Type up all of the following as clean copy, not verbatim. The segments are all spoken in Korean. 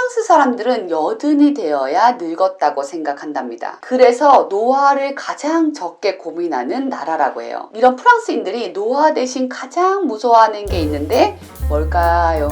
프랑스 사람들은 여든이 되어야 늙었다고 생각한답니다. 그래서 노화를 가장 적게 고민하는 나라라고 해요. 이런 프랑스인들이 노화 대신 가장 무서워하는 게 있는데 뭘까요?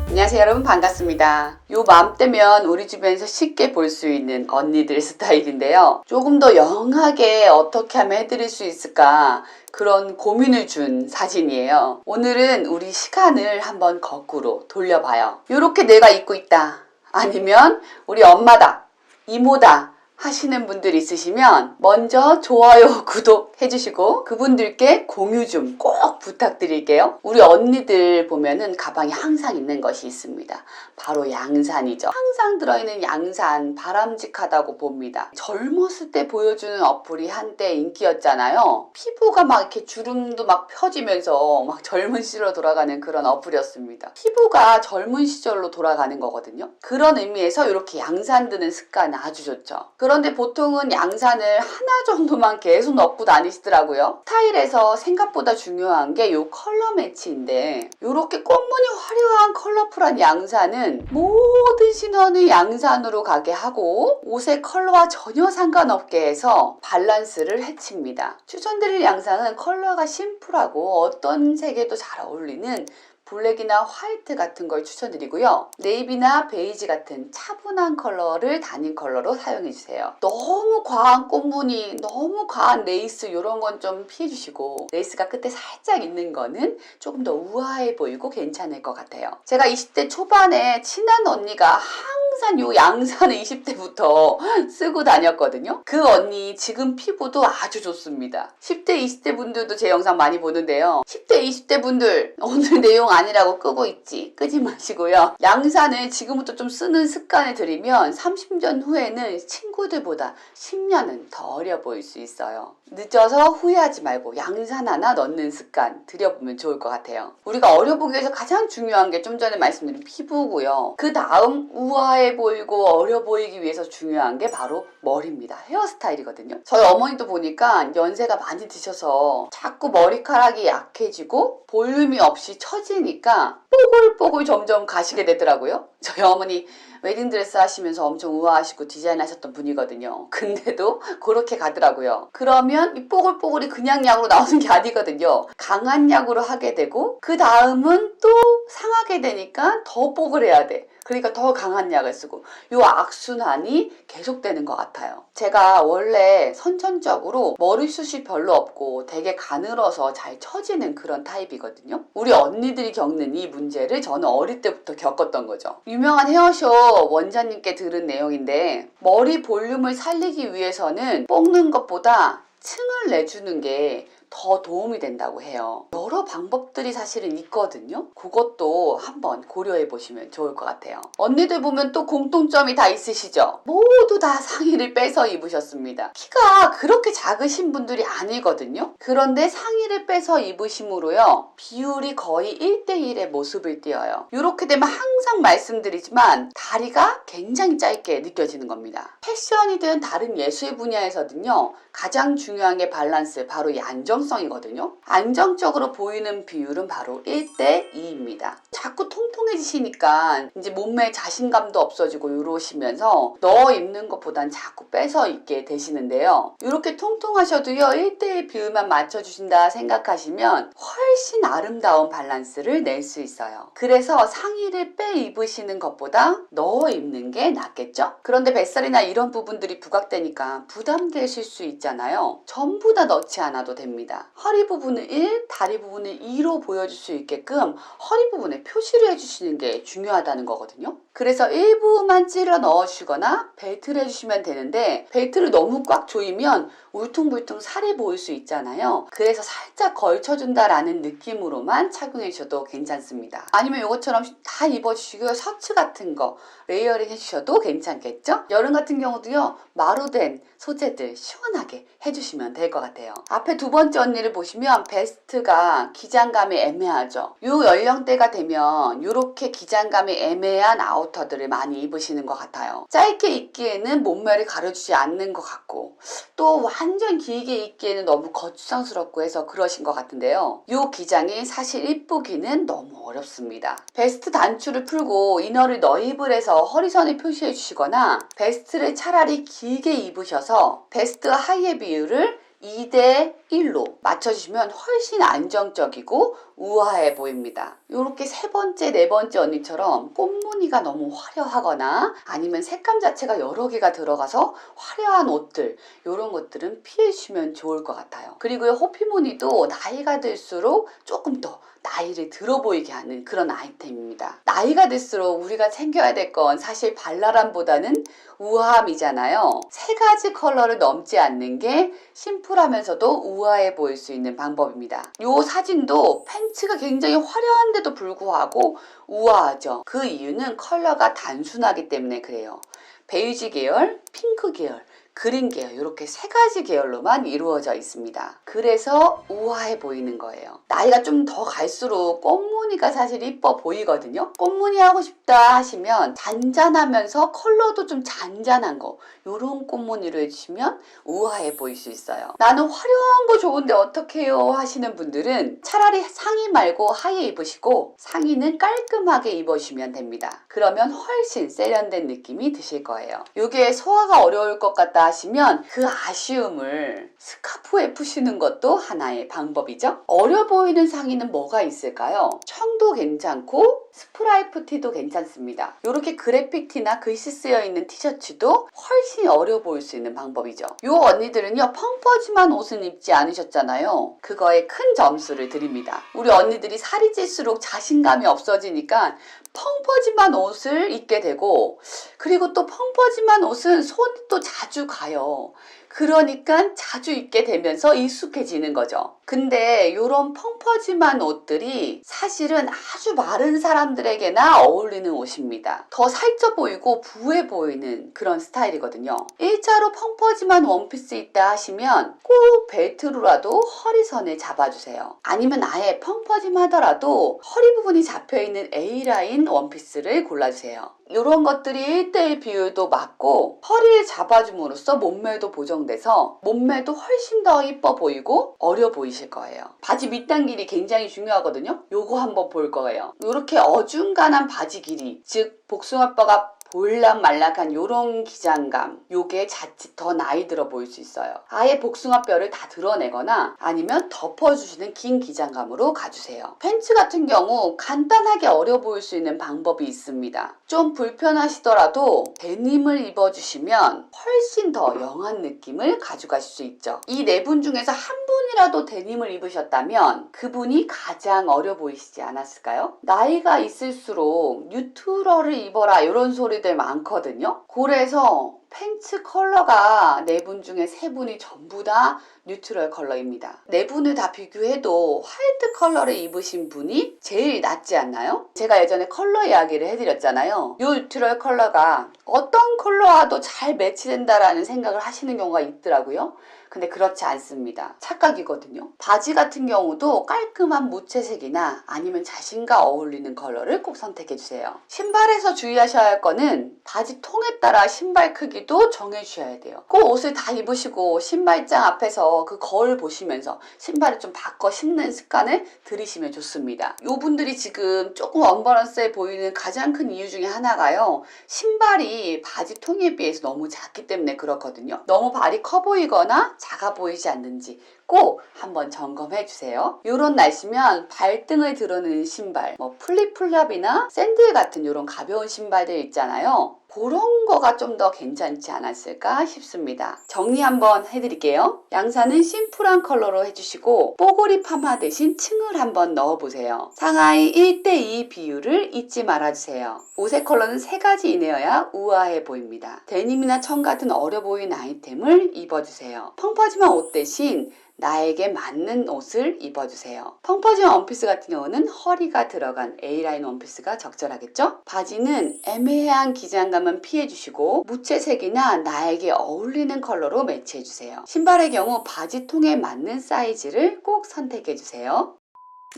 안녕하세요 여러분, 반갑습니다. 요 맘때면 우리 주변에서 쉽게 볼 수 있는 언니들 스타일인데요. 조금 더 영하게 어떻게 하면 해드릴 수 있을까, 그런 고민을 준 사진이에요. 오늘은 우리 시간을 한번 거꾸로 돌려봐요. 요렇게 내가 입고 있다, 아니면 우리 엄마다, 이모다 하시는 분들 있으시면 먼저 좋아요, 구독 해주시고 그분들께 공유 좀 꼭 부탁드릴게요. 우리 언니들 보면은 가방에 항상 있는 것이 있습니다. 바로 양산이죠. 항상 들어있는 양산, 바람직하다고 봅니다. 젊었을 때 보여주는 어플이 한때 인기였잖아요. 피부가 막 이렇게 주름도 막 펴지면서 막 젊은 시절로 돌아가는 그런 어플이었습니다. 피부가 젊은 시절로 돌아가는 거거든요. 그런 의미에서 이렇게 양산 드는 습관은 아주 좋죠. 그런데 보통은 양산을 하나 정도만 계속 넣고 다니시더라고요. 스타일에서 생각보다 중요한 게 요 컬러 매치인데, 요렇게 꽃무늬 화려한 컬러풀한 양산은 모든 신원을 양산으로 가게 하고 옷의 컬러와 전혀 상관없게 해서 밸런스를 해칩니다. 추천드릴 양산은 컬러가 심플하고 어떤 색에도 잘 어울리는 블랙이나 화이트 같은 걸 추천드리고요. 네이비나 베이지 같은 차분한 컬러를 단일 컬러로 사용해주세요. 너무 과한 꽃무늬, 너무 과한 레이스 이런 건 좀 피해주시고, 레이스가 끝에 살짝 있는 거는 조금 더 우아해 보이고 괜찮을 것 같아요. 제가 20대 초반에 친한 언니가 항상 요 양산을 20대부터 쓰고 다녔거든요. 그 언니 지금 피부도 아주 좋습니다. 10대, 20대 분들도 제 영상 많이 보는데요. 10대, 20대 분들 오늘 내용 아니라고 끄고 있지, 끄지 마시고요. 양산을 지금부터 좀 쓰는 습관을 들이면 30년 후에는 친구들보다 10년은 더 어려 보일 수 있어요. 늦어서 후회하지 말고 양산 하나 넣는 습관 들여보면 좋을 것 같아요. 우리가 어려 보기 위해서 가장 중요한 게 좀 전에 말씀드린 피부고요. 그 다음 우아해 보이고 어려 보이기 위해서 중요한 게 바로 머리입니다. 헤어스타일이거든요. 저희 어머니도 보니까 연세가 많이 드셔서 자꾸 머리카락이 약해지고 볼륨이 없이 처지니까 뽀글뽀글 점점 가시게 되더라고요. 저희 어머니 웨딩드레스 하시면서 엄청 우아하시고 디자인 하셨던 분이거든요. 근데도 그렇게 가더라고요. 그러면 이 뽀글뽀글이 그냥 약으로 나오는 게 아니거든요. 강한 약으로 하게 되고 그 다음은 또 상하게 되니까 더 뽀글해야 돼. 그러니까 더 강한 약을 쓰고, 요 악순환이 계속되는 것 같아요. 제가 원래 선천적으로 머리숱이 별로 없고 되게 가늘어서 잘 처지는 그런 타입이거든요. 우리 언니들이 겪는 이 문제를 저는 어릴 때부터 겪었던 거죠. 유명한 헤어쇼 원장님께 들은 내용인데, 머리 볼륨을 살리기 위해서는 뽑는 것보다 층을 내주는 게 더 도움이 된다고 해요. 여러 방법들이 사실은 있거든요. 그것도 한번 고려해 보시면 좋을 것 같아요. 언니들 보면 또 공통점이 다 있으시죠? 모두 다 상의를 빼서 입으셨습니다. 키가 그렇게 작으신 분들이 아니거든요. 그런데 상의를 빼서 입으심으로요, 비율이 거의 1대1의 모습을 띄어요. 이렇게 되면 항상 말씀드리지만 다리가 굉장히 짧게 느껴지는 겁니다. 패션이든 다른 예술 분야에서는요, 가장 중요한 게 밸런스, 바로 이 안정성이거든요. 안정적으로 보이는 비율은 바로 1대2입니다. 자꾸 통통해지시니까 이제 몸매 자신감도 없어지고 이러시면서 넣어 입는 것보단 자꾸 빼서 입게 되시는데요. 이렇게 통통하셔도요, 1대1 비율만 맞춰주신다 생각하시면 훨씬 아름다운 밸런스를 낼 수 있어요. 그래서 상의를 빼 입으시는 것보다 넣어 입는 게 낫겠죠? 그런데 뱃살이나 이런 부분들이 부각되니까 부담되실 수 있잖아요. 전부 다 넣지 않아도 됩니다. 허리 부분을 1, 다리 부분을 2로 보여줄 수 있게끔 허리 부분에 표시를 해주시는 게 중요하다는 거거든요. 그래서 일부만 찔러 넣어주시거나 벨트를 해주시면 되는데, 벨트를 너무 꽉 조이면 울퉁불퉁 살이 보일 수 있잖아요. 그래서 살짝 걸쳐준다라는 느낌으로만 착용해 주셔도 괜찮습니다. 아니면 이것처럼 다 입어주시고요, 셔츠 같은 거 레이어링 해주셔도 괜찮겠죠? 여름 같은 경우도요, 마루된 소재들 시원하게 해주시면 될 것 같아요. 앞에 두 번째 번째 언니를 보시면 베스트가 기장감이 애매하죠. 이 연령대가 되면 이렇게 기장감이 애매한 아우터들을 많이 입으시는 것 같아요. 짧게 입기에는 몸매를 가려주지 않는 것 같고 또 완전 길게 입기에는 너무 거추장스럽고 해서 그러신 것 같은데요. 이 기장이 사실 이쁘기는 너무 어렵습니다. 베스트 단추를 풀고 이너를 너입을 해서 허리선을 표시해 주시거나 베스트를 차라리 길게 입으셔서 베스트 하이의 비율을 2대 1로 맞춰주시면 훨씬 안정적이고 우아해 보입니다. 이렇게 세 번째, 네 번째 언니처럼 꽃무늬가 너무 화려하거나 아니면 색감 자체가 여러 개가 들어가서 화려한 옷들 이런 것들은 피해 주시면 좋을 것 같아요. 그리고 호피 무늬도 나이가 들수록 조금 더 나이를 들어 보이게 하는 그런 아이템입니다. 나이가 들수록 우리가 챙겨야 될 건 사실 발랄함보다는 우아함이잖아요. 세 가지 컬러를 넘지 않는 게 심플하면서도 우아해 보일 수 있는 방법입니다. 이 사진도 팬츠가 굉장히 화려한데도 불구하고 우아하죠. 그 이유는 컬러가 단순하기 때문에 그래요. 베이지 계열, 핑크 계열, 그린 계열 이렇게 세 가지 계열로만 이루어져 있습니다. 그래서 우아해 보이는 거예요. 나이가 좀 더 갈수록 꽃무늬가 사실 이뻐 보이거든요. 꽃무늬 하고 싶다 하시면 잔잔하면서 컬러도 좀 잔잔한 거 이런 꽃무늬로 해주시면 우아해 보일 수 있어요. 나는 화려한 거 좋은데 어떡해요 하시는 분들은 차라리 상의 말고 하의 입으시고 상의는 깔끔하게 입으시면 됩니다. 그러면 훨씬 세련된 느낌이 드실 거예요. 이게 소화가 어려울 것 같다 하시면 그 아쉬움을 스카프에 푸시는 것도 하나의 방법이죠. 어려 보이는 상의는 뭐가 있을까요? 청도 괜찮고 스프라이프 티도 괜찮습니다. 이렇게 그래픽 티나 글씨 쓰여 있는 티셔츠도 훨씬 어려 보일 수 있는 방법이죠. 이 언니들은요 펑퍼짐한 옷은 입지 않으셨잖아요. 그거에 큰 점수를 드립니다. 우리 언니들이 살이 찔수록 자신감이 없어지니까 펑퍼짐한 옷을 입게 되고 그리고 또 펑퍼짐한 옷은 손이 또 자주 가요. 그러니까 자주 입게 되면서 익숙해지는 거죠. 근데 이런 펑퍼짐한 옷들이 사실은 아주 마른 사람들에게나 어울리는 옷입니다. 더 살쪄 보이고 부해 보이는 그런 스타일이거든요. 일자로 펑퍼짐한 원피스 있다 하시면 꼭 벨트로라도 허리선을 잡아주세요. 아니면 아예 펑퍼짐하더라도 허리 부분이 잡혀있는 A라인 원피스를 골라주세요. 이런 것들이 1대1 비율도 맞고 허리를 잡아줌으로써 몸매도 보정돼서 몸매도 훨씬 더 이뻐 보이고 어려 보이실 거예요. 바지 밑단 길이 굉장히 중요하거든요. 요거 한번 볼 거예요. 이렇게 어중간한 바지 길이, 즉 복숭아뼈가 볼락말락한 요런 기장감, 요게 자칫 더 나이 들어 보일 수 있어요. 아예 복숭아뼈를 다 드러내거나 아니면 덮어주시는 긴 기장감으로 가주세요. 팬츠 같은 경우 간단하게 어려 보일 수 있는 방법이 있습니다. 좀 불편하시더라도 데님을 입어주시면 훨씬 더 영한 느낌을 가져가실 수 있죠. 이 네 분 중에서 한 분이라도 데님을 입으셨다면 그분이 가장 어려 보이시지 않았을까요? 나이가 있을수록 뉴트럴을 입어라 이런 소리들 많거든요. 그래서 팬츠 컬러가 네 분 중에 세 분이 전부 다 뉴트럴 컬러입니다. 네 분을 다 비교해도 화이트 컬러를 입으신 분이 제일 낫지 않나요? 제가 예전에 컬러 이야기를 해드렸잖아요. 이 뉴트럴 컬러가 어떤 컬러와도 잘 매치된다라는 생각을 하시는 경우가 있더라고요. 근데 그렇지 않습니다. 착각이거든요. 바지 같은 경우도 깔끔한 무채색이나 아니면 자신과 어울리는 컬러를 꼭 선택해주세요. 신발에서 주의하셔야 할 거는 바지 통에 따라 신발 크기도 정해주셔야 돼요. 꼭 옷을 다 입으시고 신발장 앞에서 그 거울 보시면서 신발을 좀 바꿔 신는 습관을 들이시면 좋습니다. 이 분들이 지금 조금 언밸런스해 보이는 가장 큰 이유 중에 하나가요. 신발이 바지 통에 비해서 너무 작기 때문에 그렇거든요. 너무 발이 커 보이거나 작아 보이지 않는지 꼭 한번 점검해 주세요. 이런 날씨면 발등을 드러내는 신발, 플립플랍이나 샌들 같은 이런 가벼운 신발들 있잖아요. 그런 거가 좀 더 괜찮지 않았을까 싶습니다. 정리 한번 해드릴게요. 양산은 심플한 컬러로 해주시고 뽀글이 파마 대신 층을 한번 넣어보세요. 상하이 1대2 비율을 잊지 말아주세요. 옷의 컬러는 세 가지 이내여야 우아해 보입니다. 데님이나 청 같은 어려 보이는 아이템을 입어주세요. 펑퍼짐한 옷 대신 나에게 맞는 옷을 입어주세요. 펑퍼짐 원피스 같은 경우는 허리가 들어간 A라인 원피스가 적절하겠죠? 바지는 애매한 기장감은 피해주시고 무채색이나 나에게 어울리는 컬러로 매치해주세요. 신발의 경우 바지통에 맞는 사이즈를 꼭 선택해주세요.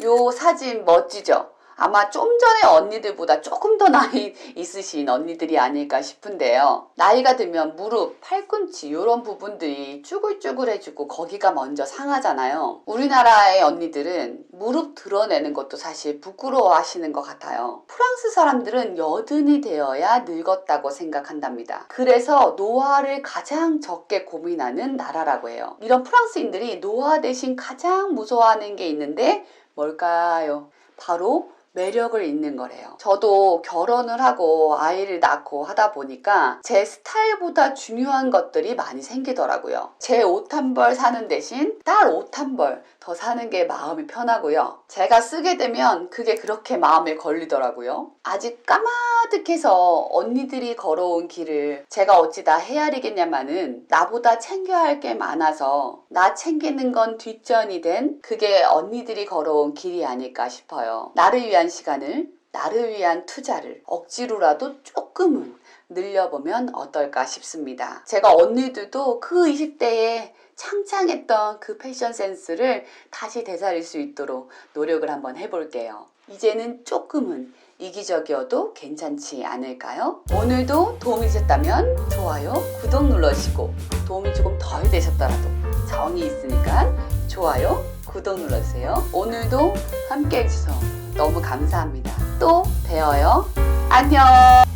요 사진 멋지죠? 아마 좀 전에 언니들보다 조금 더 나이 있으신 언니들이 아닐까 싶은데요. 나이가 들면 무릎, 팔꿈치 이런 부분들이 쭈글쭈글해지고 거기가 먼저 상하잖아요. 우리나라의 언니들은 무릎 드러내는 것도 사실 부끄러워 하시는 것 같아요. 프랑스 사람들은 여든이 되어야 늙었다고 생각한답니다. 그래서 노화를 가장 적게 고민하는 나라라고 해요. 이런 프랑스인들이 노화 대신 가장 무서워하는 게 있는데 뭘까요? 바로 매력을 잃는 거래요. 저도 결혼을 하고 아이를 낳고 하다 보니까 제 스타일보다 중요한 것들이 많이 생기더라고요. 제 옷 한 벌 사는 대신 딸 옷 한 벌 더 사는 게 마음이 편하고요. 제가 쓰게 되면 그게 그렇게 마음에 걸리더라고요. 아직 까마득해서 언니들이 걸어온 길을 제가 어찌 다 헤아리겠냐마는 나보다 챙겨야 할 게 많아서 나 챙기는 건 뒷전이 된 그게 언니들이 걸어온 길이 아닐까 싶어요. 나를 위한 시간을, 나를 위한 투자를 억지로라도 조금은 늘려보면 어떨까 싶습니다. 제가 언니들도 그 20대에 창창했던 그 패션 센스를 다시 되살릴 수 있도록 노력을 한번 해볼게요. 이제는 조금은 이기적이어도 괜찮지 않을까요? 오늘도 도움이 되셨다면 좋아요, 구독 눌러주시고 도움이 조금 덜 되셨더라도 정이 있으니까 좋아요, 구독 눌러주세요. 오늘도 함께 해주셔서 너무 감사합니다. 또 봬요. 안녕.